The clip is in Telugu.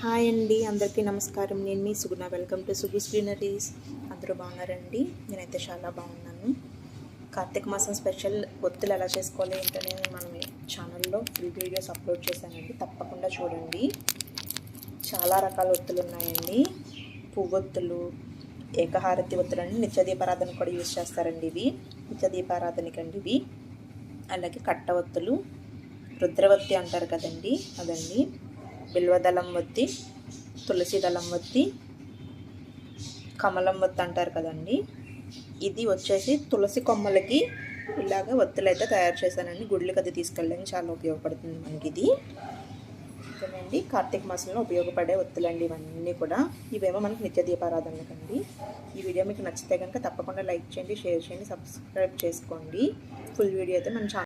హాయ్ అండి, అందరికీ నమస్కారం. నేను మీ Suguna. Welcome to Sugu greeneries. అందరూ బాగున్నారండి? నేనైతే చాలా బాగున్నాను. కార్తీక మాసం స్పెషల్ ఒత్తులు ఎలా చేసుకోవాలి ఏంటనే మనం ఛానల్లో ఫుల్ వీడియోస్ అప్లోడ్ చేశానండి, తప్పకుండా చూడండి. చాలా రకాల ఒత్తులు ఉన్నాయండి. పువ్వొత్తులు, ఏకహారతి ఒత్తులని నిత్య దీపారాధన కూడా యూజ్ చేస్తారండి. ఇవి నిత్య దీపారాధనకండి ఇవి. అలాగే కట్ట ఒత్తులు, రుద్రవత్తి అంటారు కదండి, అదండి. బిల్వదళం ఒత్తి, తులసి దళం ఒత్తి, కమలం ఒత్తి అంటారు కదండి. ఇది వచ్చేసి తులసి కొమ్మలకి ఇలాగ ఒత్తులు అయితే తయారు చేశానండి. గుడ్లకి అది తీసుకెళ్ళడానికి చాలా ఉపయోగపడుతుంది మనకి ఇది. ఓకేనండి, కార్తీక మాసంలో ఉపయోగపడే ఒత్తులండి ఇవన్నీ కూడా. ఇవేమో మనకి నిత్య దీపారాధనకండి. ఈ వీడియో మీకు నచ్చితే కనుక తప్పకుండా లైక్ చేయండి, షేర్ చేయండి, సబ్స్క్రైబ్ చేసుకోండి. ఫుల్ వీడియో అయితే మన ఛానల్